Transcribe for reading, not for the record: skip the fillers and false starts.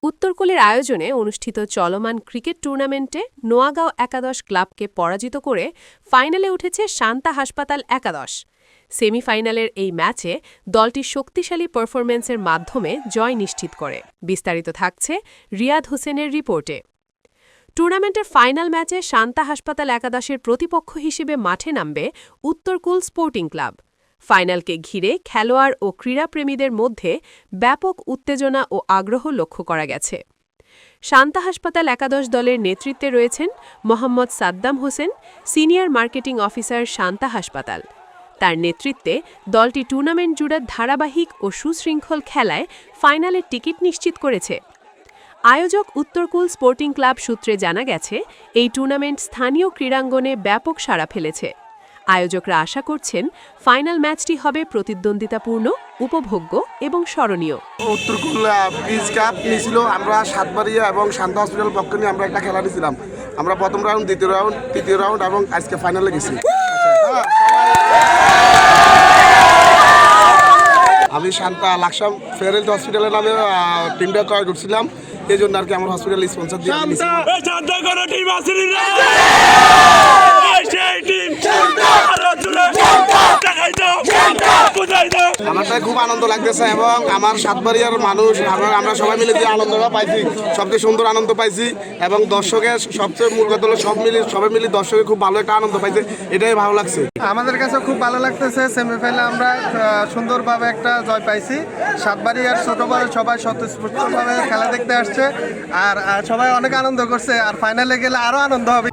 উত্তরকূলের আয়োজনে অনুষ্ঠিত চলমান ক্রিকেট টুর্নামেন্টে নোয়াগাঁও একাদশ ক্লাবকে পরাজিত করে ফাইনালে উঠেছে শান্তা হাসপাতাল একাদশ। সেমিফাইনালের এই ম্যাচে দলটি শক্তিশালী পারফরম্যান্সের মাধ্যমে জয় নিশ্চিত করে। বিস্তারিত থাকছে রিয়াদ হোসেনের রিপোর্টে। টুর্নামেন্টের ফাইনাল ম্যাচে শান্তা হাসপাতাল একাদশের প্রতিপক্ষ হিসেবে মাঠে নামবে উত্তরকূল স্পোর্টিং ক্লাব। ফাইনালকে ঘিরে খেলোয়াড় ও ক্রীড়াপ্রেমীদের মধ্যে ব্যাপক উত্তেজনা ও আগ্রহ লক্ষ্য করা গেছে। শান্তা হাসপাতাল একাদশ দলের নেতৃত্বে রয়েছেন Mohammad Saddam Hossain, senior marketing officer Shanta হাসপাতাল। তার নেতৃত্বে দলটি টুর্নামেন্ট জুড়ে ধারাবাহিক ও সুশৃঙ্খল খেলায় ফাইনালের টিকিট নিশ্চিত করেছে। আয়োজক উত্তরকূল স্পোর্টিং ক্লাব সূত্রে জানা গেছে, এই টুর্নামেন্ট স্থানীয় ক্রীড়াঙ্গনে ব্যাপক সাড়া ফেলেছে। আয়োজকরা আশা করছেন ফাইনাল ম্যাচটি হবে প্রতিদ্বন্দ্বিতাপূর্ণ, উপভোগ্য এবং স্মরণীয়। উত্তরকূল পিচ কাপ নিয়েছিল, আমরা সাতবাড়িয়া এবং শান্তা হসপিটাল পক্ষ নিয়ে আমরা একটা খেলা নিয়েছিলাম। আমরা প্রথম রাউন্ড, দ্বিতীয় রাউন্ড, তৃতীয় রাউন্ড এবং আজকে ফাইনালে গেছি। আমি শান্তা লাকসাম ফেয়ার হসপিটালের নামে টিমটা ক্রয় করছিলাম, এই জন্য আর কি আমার হসপিটাল স্পন্সর দিয়ে আমারটা খুব আনন্দ লাগতেছে এবং আমার সাতবাড়িয়ার মানুষ আমরা সবাই মিলে যে আনন্দটা পাইছি, সবচেয়ে সুন্দর আনন্দ পাইছি এবং দর্শকের সবচেয়ে মূল কথা হলো সবাই মিলে দর্শকের খুব ভালো একটা আনন্দ পাইছে, এটাই ভালো লাগছে। আমাদের কাছে খুব ভালো লাগতেছে। সেমিফাইনালে আমরা সুন্দরভাবে একটা জয় পাইছি। সাতবাড়িয়ার ছোট বড় সবাই স্বতঃস্ফূর্তভাবে খেলা দেখতে আসছে আর সবাই অনেক আনন্দ করছে, আর ফাইনালে গেলে আরো আনন্দ হবে।